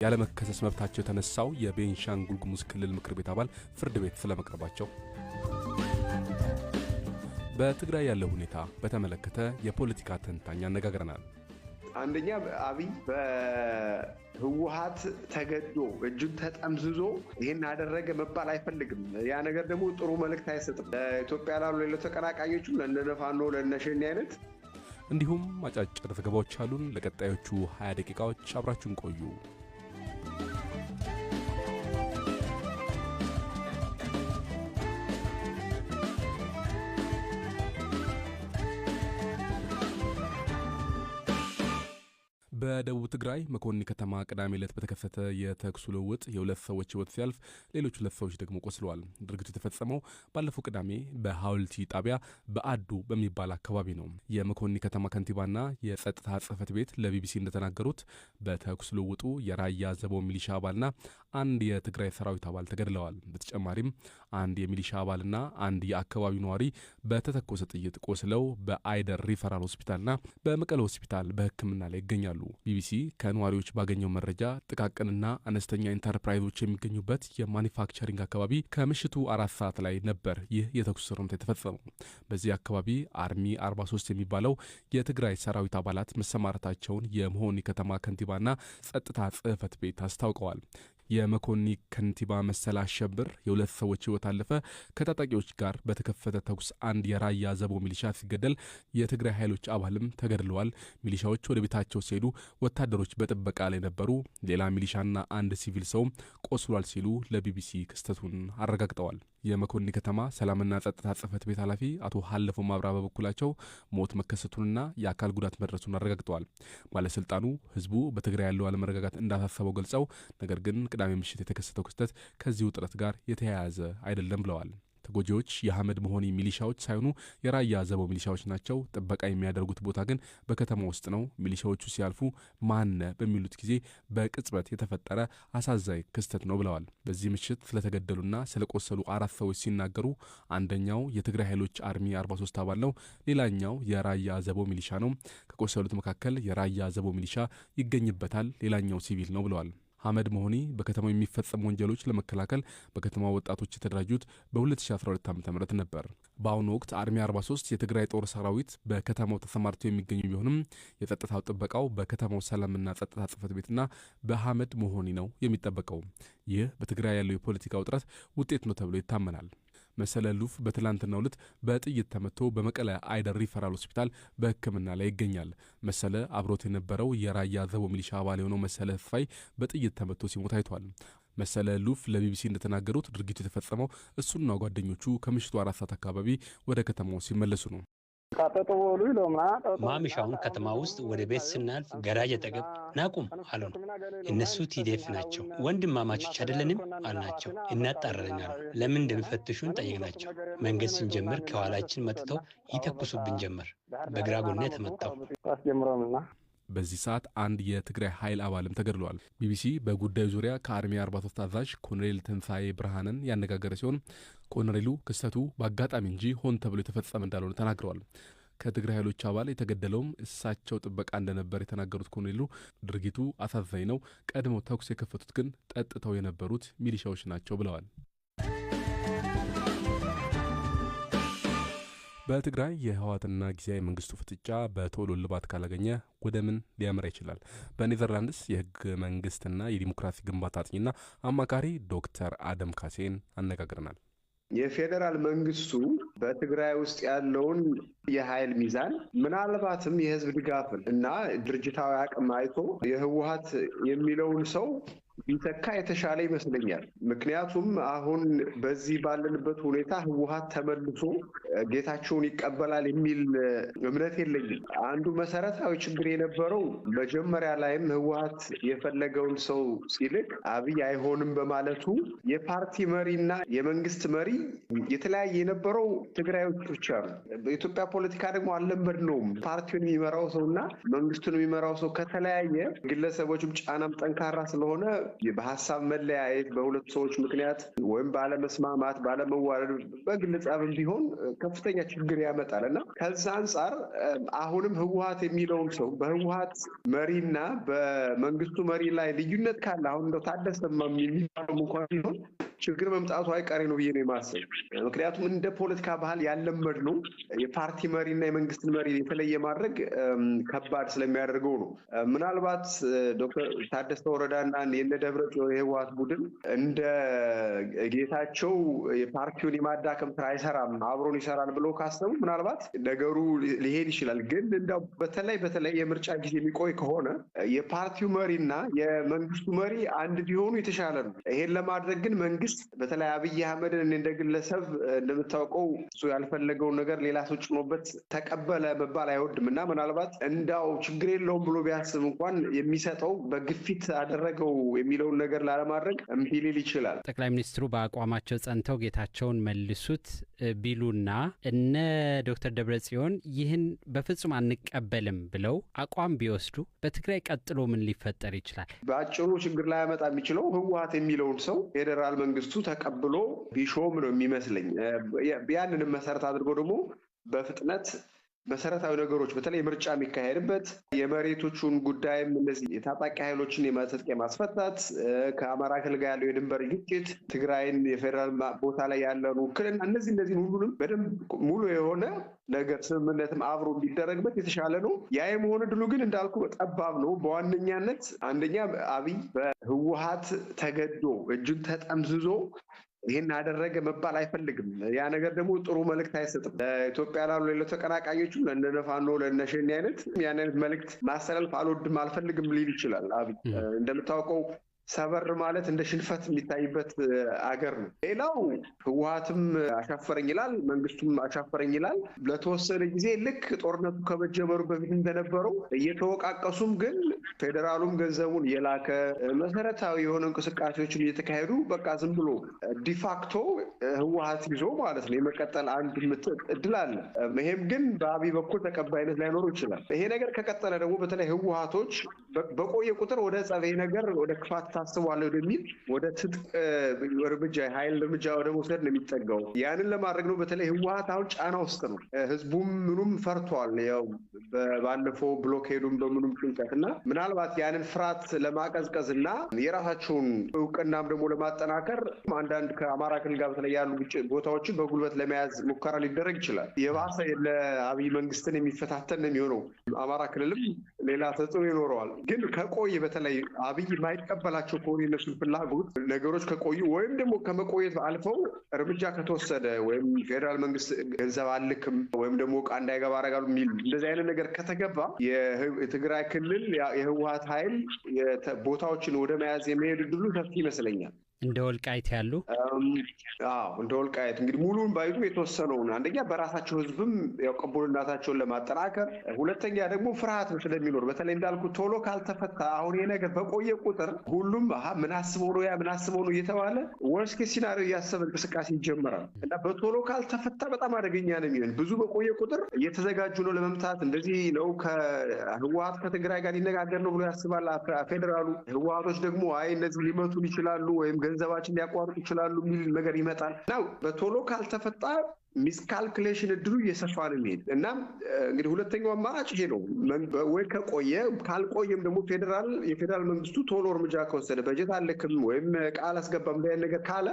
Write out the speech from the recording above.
ያለመከሰስ መብታቸው የተነሳው የቤንሻንጉል ጉሙዝ ክልል ምክር ቤት አባል ፍርድ ቤት ስለመቅረባቸው፣ በትግራይ ያለው ሁኔታ በተመለከተ የፖለቲካ ተንታኝ አነጋግረናል። አንደኛ አብይ በህወሓት ተገዶ እጁን ተጠምዝዞ ይሄን አደረገ መባል አይፈልግም። ያ ነገር ደግሞ ጥሩ መልእክት አይሰጥም ለኢትዮጵያ ላሉ ሌሎች ተቀናቃኞቹ ለነፋኖ ለነሸኔ አይነት። እንዲሁም አጫጭር ዘገባዎች አሉን። ለቀጣዮቹ 20 ደቂቃዎች አብራችሁን ቆዩ። በደቡብ ትግራይ መኮኒ ከተማ ቅዳሜ ዕለት በተከፈተ የተኩስ ልውውጥ የሁለት ሰዎች ሕይወት ሲያልፍ ሌሎች ሁለት ሰዎች ደግሞ ቆስለዋል። ድርጊቱ የተፈጸመው ባለፈው ቅዳሜ በሐውልቲ ጣቢያ በአዱ በሚባል አካባቢ ነው። የመኮኒ ከተማ ከንቲባና የጸጥታ ጽሕፈት ቤት ለቢቢሲ እንደተናገሩት በተኩስ ልውውጡ የራያ ዘቦ ሚሊሻ አባልና አንድ የትግራይ ሰራዊት አባል ተገድለዋል። በተጨማሪም አንድ የሚሊሻ አባልና አንድ የአካባቢው ነዋሪ በተተኮሰ ጥይት ቆስለው በአይደር ሪፈራል ሆስፒታልና በመቀለ ሆስፒታል በሕክምና ላይ ይገኛሉ። ቢቢሲ ከነዋሪዎች ባገኘው መረጃ ጥቃቅንና አነስተኛ ኢንተርፕራይዞች የሚገኙበት የማኒፋክቸሪንግ አካባቢ ከምሽቱ 4 ሰዓት ላይ ነበር ይህ የተኩስ እርምታ የተፈጸመው። በዚህ አካባቢ አርሚ 43 የሚባለው የትግራይ ሰራዊት አባላት መሰማራታቸውን የመሆኒ ከተማ ከንቲባና ጸጥታ ጽሕፈት ቤት አስታውቀዋል። የመኮኒ ከንቲባ መሰለ አሸብር የሁለት ሰዎች ሕይወት አለፈ፣ ከታጣቂዎች ጋር በተከፈተ ተኩስ አንድ የራያ ዘቦ ሚሊሻ ሲገደል የትግራይ ኃይሎች አባልም ተገድለዋል። ሚሊሻዎች ወደ ቤታቸው ሲሄዱ ወታደሮች በጥበቃ ላይ ነበሩ። ሌላ ሚሊሻና አንድ ሲቪል ሰው ቆስሏል ሲሉ ለቢቢሲ ክስተቱን አረጋግጠዋል። የመኮኒ ከተማ ሰላምና ጸጥታ ጽሕፈት ቤት ኃላፊ አቶ ሀለፈው ማብራ በበኩላቸው ሞት መከሰቱንና የአካል ጉዳት መድረሱን አረጋግጠዋል። ባለስልጣኑ ህዝቡ በትግራይ ያለው አለመረጋጋት እንዳሳሰበው ገልጸው ነገር ግን ቅዳሜ ምሽት የተከሰተው ክስተት ከዚህ ውጥረት ጋር የተያያዘ አይደለም ብለዋል። ተጎጂዎች የአህመድ መሆኒ ሚሊሻዎች ሳይሆኑ የራያ ዘቦ ሚሊሻዎች ናቸው። ጥበቃ የሚያደርጉት ቦታ ግን በከተማ ውስጥ ነው። ሚሊሻዎቹ ሲያልፉ ማነ በሚሉት ጊዜ በቅጽበት የተፈጠረ አሳዛኝ ክስተት ነው ብለዋል። በዚህ ምሽት ስለተገደሉና ስለቆሰሉ 4 ሰዎች ሲናገሩ አንደኛው የትግራይ ኃይሎች አርሚ 43 አባል ነው፣ ሌላኛው የራያ ዘቦ ሚሊሻ ነው። ከቆሰሉት መካከል የራያ ዘቦ ሚሊሻ ይገኝበታል፣ ሌላኛው ሲቪል ነው ብለዋል። አህመድ መሆኒ በከተማው የሚፈጸሙ ወንጀሎች ለመከላከል በከተማው ወጣቶች የተደራጁት በ2012 ዓ.ም ነበር። በአሁኑ ወቅት አርሚ 43 የትግራይ ጦር ሰራዊት በከተማው ተሰማርተው የሚገኙ ቢሆንም የጸጥታው ጥበቃው በከተማው ሰላምና ጸጥታ ጽሕፈት ቤትና በአህመድ መሆኒ ነው የሚጠበቀው። ይህ በትግራይ ያለው የፖለቲካ ውጥረት ውጤት ነው ተብሎ ይታመናል። መሰለ ሉፍ በትላንትናው ዕለት በጥይት ተመቶ በመቀለ አይደር ሪፈራል ሆስፒታል በሕክምና ላይ ይገኛል። መሰለ አብሮት የነበረው የራያ ዘቦ ሚሊሻ አባል የሆነው መሰለ ተስፋይ በጥይት ተመቶ ሲሞት አይቷል። መሰለ ሉፍ ለቢቢሲ እንደተናገሩት ድርጊቱ የተፈጸመው እሱና ጓደኞቹ ከምሽቱ 4 ሰዓት አካባቢ ወደ ከተማው ሲመለሱ ነው። ማምሻውን ከተማ ውስጥ ወደ ቤት ስናልፍ ገራጅ አጠገብ ናቁም አሉን። እነሱ ቲዲኤፍ ናቸው፣ ወንድማማቾች አይደለንም አልናቸው። እናጣራለን። ለምን እንደሚፈትሹን ጠየቅናቸው። መንገድ ስንጀምር ከኋላችን መጥተው ይተኩሱብን ጀመር። በግራ ጎኔ ተመታው። በዚህ ሰዓት አንድ የትግራይ ኃይል አባልም ተገድሏል። ቢቢሲ በጉዳዩ ዙሪያ ከአርሚ 43 አዛዥ ኮሎኔል ተንሳኤ ብርሃንን ያነጋገረ ሲሆን ኮሎኔሉ ክስተቱ በአጋጣሚ እንጂ ሆን ተብሎ የተፈጸመ እንዳልሆነ ተናግረዋል። ከትግራይ ኃይሎች አባል የተገደለውም እሳቸው ጥበቃ እንደነበር የተናገሩት ኮሎኔሉ ድርጊቱ አሳዛኝ ነው፣ ቀድመው ተኩስ የከፈቱት ግን ጠጥተው የነበሩት ሚሊሻዎች ናቸው ብለዋል። በትግራይ የህወሓትና ጊዜያዊ መንግስቱ ፍጥጫ በቶሎ ልባት ካላገኘ ወደ ምን ሊያመራ ይችላል? በኔዘርላንድስ የህግ መንግስትና የዲሞክራሲ ግንባታ አጥኚና አማካሪ ዶክተር አደም ካሴን አነጋግረናል። የፌዴራል መንግስቱ በትግራይ ውስጥ ያለውን የኃይል ሚዛን ምናልባትም የህዝብ ድጋፍን እና ድርጅታዊ አቅም አይቶ የህወሓት የሚለውን ሰው ቢተካ የተሻለ ይመስለኛል። ምክንያቱም አሁን በዚህ ባለንበት ሁኔታ ህወሓት ተመልሶ ጌታቸውን ይቀበላል የሚል እምነት የለኝም። አንዱ መሰረታዊ ችግር የነበረው መጀመሪያ ላይም ህወሓት የፈለገውን ሰው ሲልክ አብይ አይሆንም በማለቱ የፓርቲ መሪና የመንግስት መሪ የተለያየ የነበረው ትግራዮች ብቻ ነው። በኢትዮጵያ ፖለቲካ ደግሞ አልለመድነውም። ፓርቲውን የሚመራው ሰውና መንግስቱን የሚመራው ሰው ከተለያየ ግለሰቦችም ጫናም ጠንካራ ስለሆነ በሐሳብ መለያየት በሁለት ሰዎች ምክንያት ወይም ባለመስማማት ባለመዋረድ በግል ጸብም ቢሆን ከፍተኛ ችግር ያመጣል እና ከዛ አንጻር አሁንም ህወሓት የሚለውን ሰው በህወሓት መሪና በመንግስቱ መሪ ላይ ልዩነት ካለ አሁን እንደው ታደሰ የሚባለው እንኳን ቢሆን ችግር መምጣቱ አይቀሬ ነው ብዬ ነው የማስበው። ምክንያቱም እንደ ፖለቲካ ባህል ያለመድነው የፓርቲ መሪና የመንግስትን መሪ የተለየ ማድረግ ከባድ ስለሚያደርገው ነው። ምናልባት ዶክተር ታደሰ ወረዳና የነ ደብረጽዮን የህወሓት ቡድን እንደ ጌታቸው የፓርቲውን የማዳከም ስራ አይሰራም አብሮን ይሰራል ብሎ ካሰቡ ምናልባት ነገሩ ሊሄድ ይችላል። ግን እንደው በተለይ የምርጫ ጊዜ የሚቆይ ከሆነ የፓርቲው መሪና የመንግስቱ መሪ አንድ ቢሆኑ የተሻለ ነው። ይሄን ለማድረግ ግን መንግስት በተለይ አብይ አህመድን እንደ ግለሰብ እንደምታውቀው እሱ ያልፈለገውን ነገር ሌላ ሰው ጭኖበት ተቀበለ መባል አይወድም እና ምናልባት እንዳው ችግር የለውም ብሎ ቢያስብ እንኳን የሚሰጠው በግፊት አደረገው የሚለውን ነገር ላለማድረግ እምቢ ሊል ይችላል። ጠቅላይ ሚኒስትሩ በአቋማቸው ጸንተው ጌታቸውን መልሱት ቢሉና እነ ዶክተር ደብረጽዮን ይህን በፍጹም አንቀበልም ብለው አቋም ቢወስዱ በትግራይ ቀጥሎ ምን ሊፈጠር ይችላል? በአጭሩ ችግር ላይ ያመጣ የሚችለው ህወሓት የሚለውን ሰው ፌዴራል መንግስቱ ተቀብሎ ቢሾም ነው የሚመስለኝ። ያንንም መሰረት አድርጎ ደግሞ በፍጥነት መሰረታዊ ነገሮች በተለይ ምርጫ የሚካሄድበት የመሬቶቹን ጉዳይም እነዚህ የታጣቂ ኃይሎችን የማስጠቅ ማስፈታት ከአማራ ክልል ጋር ያለው የድንበር ግጭት ትግራይን የፌዴራል ቦታ ላይ ያለው ውክልና እነዚህን ሁሉንም በደንብ ሙሉ የሆነ ነገር ስምምነትም አብሮ እንዲደረግበት የተሻለ ነው። ያ የመሆን ዕድሉ ግን እንዳልኩ ጠባብ ነው። በዋነኛነት አንደኛ አብይ በህወሓት ተገዶ እጁን ተጠምዝዞ ይሄን አደረገ መባል አይፈልግም። ያ ነገር ደግሞ ጥሩ መልእክት አይሰጥም። ለኢትዮጵያ ላሉ ሌሎች ተቀናቃኞችም ለነፋኖ ለነሸኔ አይነት ያን አይነት መልእክት ማስተላለፍ አልወድም አልፈልግም ሊል ይችላል። አብይ እንደምታውቀው ሰበር ማለት እንደ ሽንፈት የሚታይበት አገር ነው። ሌላው ህወሓትም አሻፈረኝ ይላል፣ መንግስቱም አሻፈረኝ ይላል። ለተወሰነ ጊዜ ልክ ጦርነቱ ከመጀመሩ በፊት እንደነበረው እየተወቃቀሱም ግን ፌዴራሉም ገንዘቡን እየላከ መሰረታዊ የሆነ እንቅስቃሴዎችን እየተካሄዱ በቃ ዝም ብሎ ዲፋክቶ ህወሓት ይዞ ማለት ነው የመቀጠል አንድ እድል አለ። ይሄም ግን በአብይ በኩል ተቀባይነት ላይኖሩ ይችላል። ይሄ ነገር ከቀጠለ ደግሞ በተለይ ህወሓቶች በቆየ ቁጥር ወደ ጸብ ነገር ወደ ክፋት ታስቧል ወደሚል ወደ ትጥቅ እርምጃ ኃይል እርምጃ ወደ መውሰድ ነው የሚጠጋው። ያንን ለማድረግ ነው በተለይ ህወሓት አሁን ጫና ውስጥ ነው። ህዝቡም ምኑም ፈርቷል። ያው ባለፈው ብሎኬዱም በምኑም ጭንቀት እና ምናልባት ያንን ፍርሃት ለማቀዝቀዝ እና የራሳቸውን እውቅናም ደግሞ ለማጠናከር አንዳንድ ከአማራ ክልል ጋር በተለይ ያሉ ቦታዎችን በጉልበት ለመያዝ ሙከራ ሊደረግ ይችላል። የባሰ ለአብይ መንግስትን የሚፈታተን ነው የሚሆነው። አማራ ክልልም ሌላ ተጽዕኖ ይኖረዋል። ግን ከቆየ በተለይ አብይ የማይቀበላቸው ከሆነ የነሱን ፍላጎት ነገሮች ከቆዩ ወይም ደግሞ ከመቆየት አልፈው እርምጃ ከተወሰደ ወይም ፌዴራል መንግስት ገንዘብ አልክም ወይም ደግሞ ዕቃ እንዳይገባ አደርጋለሁ የሚል እንደዚህ አይነት ነገር ከተገባ የትግራይ ክልል የህወሓት ኃይል ቦታዎችን ወደ መያዝ የሚሄድ ዕድሉ ሰፊ ይመስለኛል። እንደ ወልቃይት ያሉ እንደ ወልቃይት እንግዲህ ሙሉን ባይዙ የተወሰነውን አንደኛ በራሳቸው ህዝብም ያው ቅቡልነታቸውን ለማጠናከር፣ ሁለተኛ ደግሞ ፍርሃት ስለሚኖር በተለይ እንዳልኩ ቶሎ ካልተፈታ አሁን ይሄ ነገር በቆየ ቁጥር ሁሉም ምን አስበው ነው እየተባለ ወርስ ኬስ ሲናሪዮ እያሰበ እንቅስቃሴ ይጀምራል እና በቶሎ ካልተፈታ በጣም አደገኛ ነው የሚሆን። ብዙ በቆየ ቁጥር እየተዘጋጁ ነው ለመምታት። እንደዚህ ነው ከህወሓት ከትግራይ ጋር ሊነጋገር ነው ብሎ ያስባል ፌዴራሉ። ህወሓቶች ደግሞ አይ እነዚህ ሊመቱን ይችላሉ ወይም ገንዘባችን ሊያቋርጡ ይችላሉ የሚል ነገር ይመጣል እና በቶሎ ካልተፈታ ሚስካልኩሌሽን እድሉ እየሰፋ ነው የሚሄድ እና እንግዲህ ሁለተኛው አማራጭ ይሄ ነው። ወይ ካልቆየም ደግሞ የፌዴራል መንግስቱ ቶሎ እርምጃ ከወሰደ በጀት አልክም ወይም ቃል አስገባም ነገር ካለ